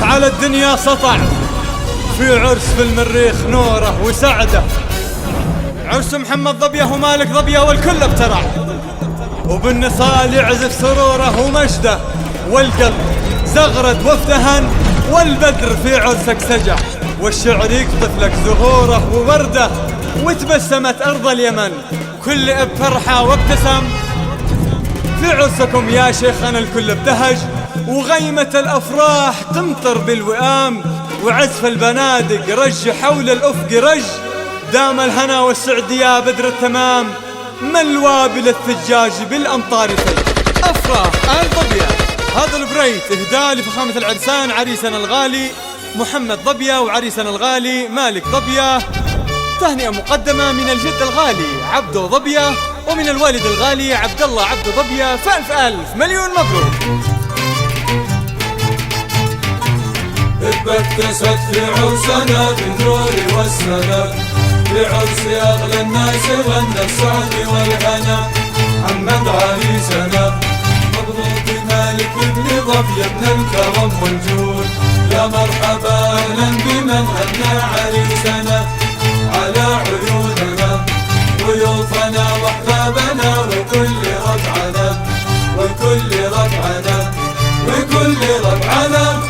على الدنيا سطع، في عرس في المريخ نوره وسعده، عرس محمد ضبيه ومالك ضبيه والكل ابترع، وبالنصال يعزف سروره ومجده، والقلب زغرد وافتهن، والبدر في عرسك سجع، والشعر يقطف لك زهوره وورده، وتبسمت أرض اليمن كل اب فرحة وابتسم، في عرسكم يا شيخنا الكل ابتهج، وغيمة الأفراح تمطر بالوئام، وعزف البنادق رج حول الأفق رج، دام الهنا والسعد يا بدر التمام، من الوابل الثجاج بالأمطار ثلج. أفراح آل ضبيه، هذا البريت إهداء لفخامة العرسان عريسنا الغالي محمد ضبيه وعريسنا الغالي مالك ضبيه، تهنئة مقدمة من الجد الغالي عبدو ضبيه، ومن الوالد الغالي عبد الله عبدو ضبيه، فألف ألف مليون مبروك. اتبكست في عرسنا بالنور والسلام، بعرس أغلى الناس غنى السعد والهنا، محمد عريسنا مبروك مالك ابن ضبيه من الكرم والجود، يا مرحبا أهلا بمن هنى عريسنا على عيوننا ضيوفنا واحبابنا، وكل ربعنا وكل ربعنا وكل ربعنا،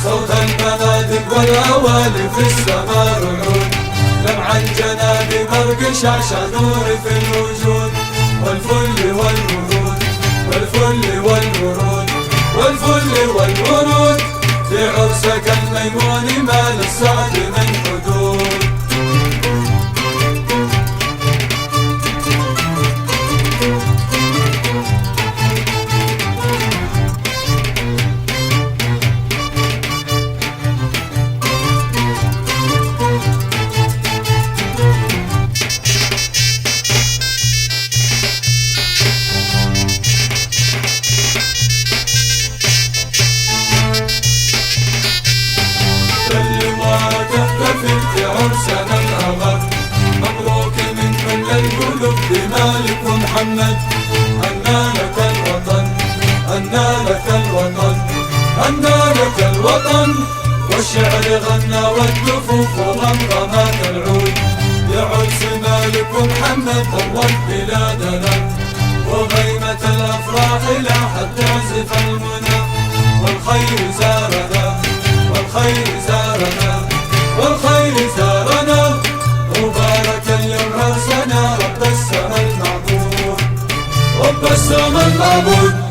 صوت البنادق والأوالي في السماء رعود، لمع الجناب برق شعشع نور في الوجود، والفل والورود والفل والورود والفل والورود، في عرسك الميمون ما للسعد من حدود. عرسنا الأغر مبروك من كل القلوب بمالك ومحمد، هنا لك الوطن هنا لك الوطن هنا لك الوطن، والشعر غنى والدفوف وغمغمات العود، يا عرس مالك ومحمد طوت بلادنا، وغيمة الأفراح لاحت تعزف المنى، والخير زارنا والخير زارنا والخير زارنا، مبارك اليوم عرسنا رب السما المعبود رب السما المعبود.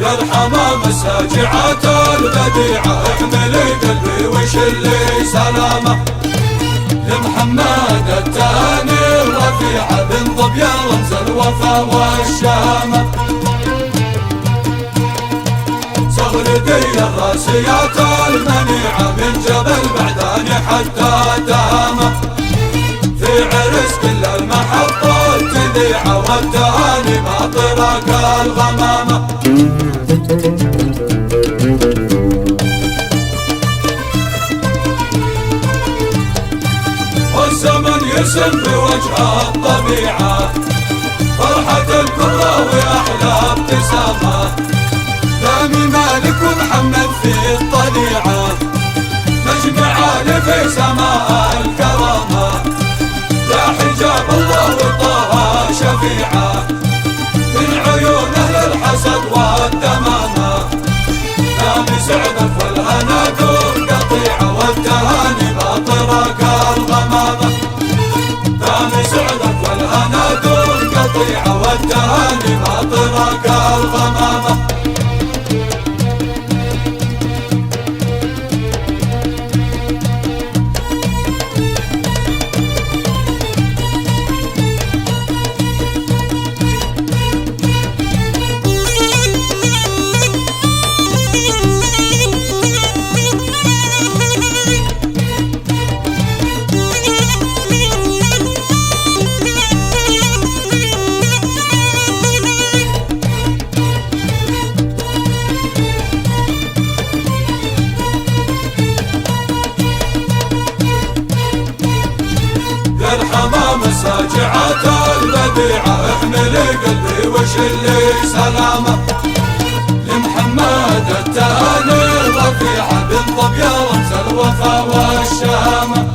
الحمام ساجعة البديعة، احملي قلبي وشلي سلامة، لمحمد التاني الرفيعة بن ضبيه رمز الوفا والشامة، صغردي الراسيات المنيعة من جبل بعداني حتى تهامة، في عرس كل المحطات تذيعة والتهاني ما طراق الغمامة. والزمن يرسم بوجه الطبيعة فرحة الكرة وأحلى ابتسامة، دامي مالك ومحمد في الطليعة، نجم عالي في سماء الكرامة، يا حجاب الله وطه شفيعة، من عيون أهل الحسد والدمامة، دامي سعدك والهنا دون قطيعة، والتهاني ما طراق الغمامة، دامي سعدك والهنا دون قطيعة، والتهاني ما طراق الغمامة. شلي سلامة لمحمد التاني رفيعة بالظبية رمز الوفا والشامة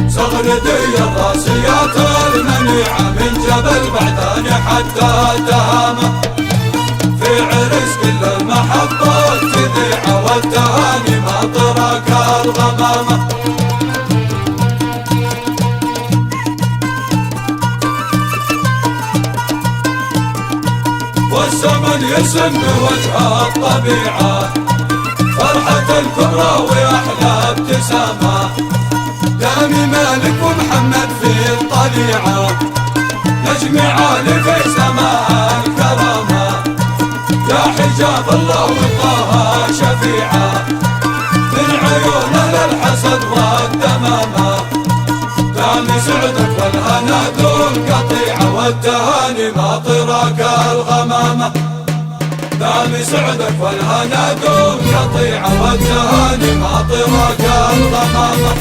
صغردي الراسيات المنيعة من جبل بعداني حتى التهامة في عرس كل المحبة تذيعة والتهاني ما طرق الغمامة والزمن يسم بوجه الطبيعة فرحة الكبرى وأحلى ابتسامة دامي مالك ومحمد في الطليعة نجم عالي في سماء الكرامة يا حجاب الله وطه شفيعة من عيونه للحسد والدمامة دامي سعدك والهنا دون قطيعة والتهاني ما طرق الغمامة دامي سعدك والهنا دون قطيعة والتهاني ما طرق الغمامة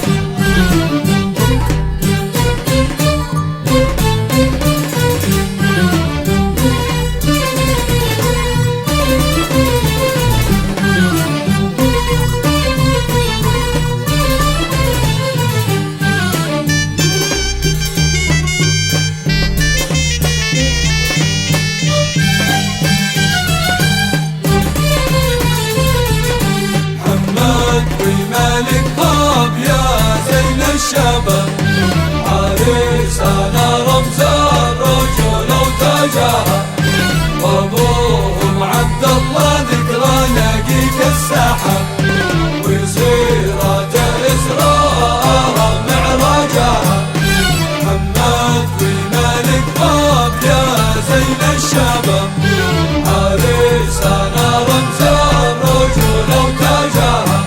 مالك طاب يا زين الشباب عريسنا رمز الرجولة وتاجها وابوهم عبد الله ذكرى نقيك السحاب وسيرة إسراء معراجها محمد ومالك طاب يا زين الشباب عريسنا رمز الرجولة وتاجها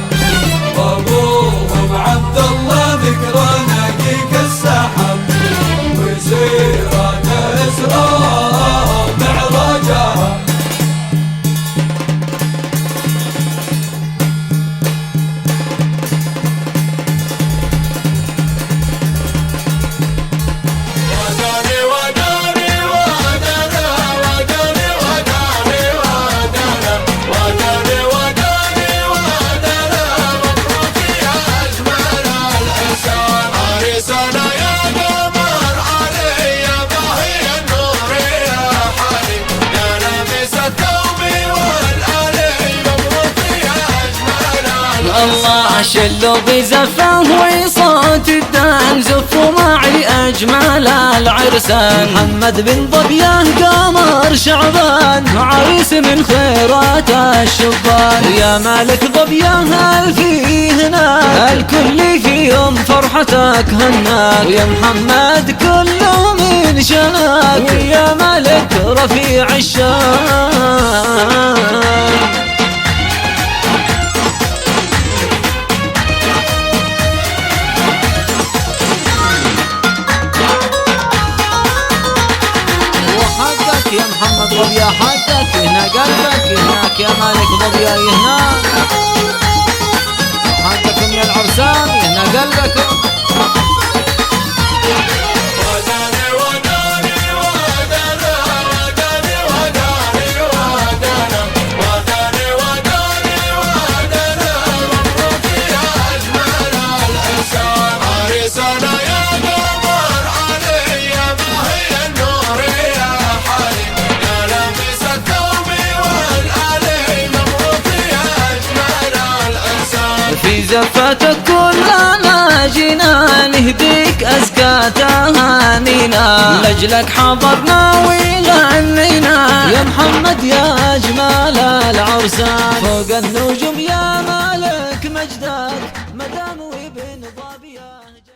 الله شلوا بزفه وصوت الدان زفوا معي أجمل العرسان محمد بن ظبيه قمر شعبان عريس من خيرات الشبان يا مالك ظبيه الفي هنا الكل في يوم فرحتك هناك ويا محمد كله من شناك ويا مالك رفيع الشان يا محمد ظبيه حدك هنا قلبك هناك يا مالك ظبيه هنا حدكم يا العرسان هنا قلبكم في زفتك كلنا جينا نهديك أزكى تهانينا لأجلك حضرنا وغنينا يا محمد يا أجمل العرسان فوق النجوم يا مالك مجدك مدام وابن ظبيه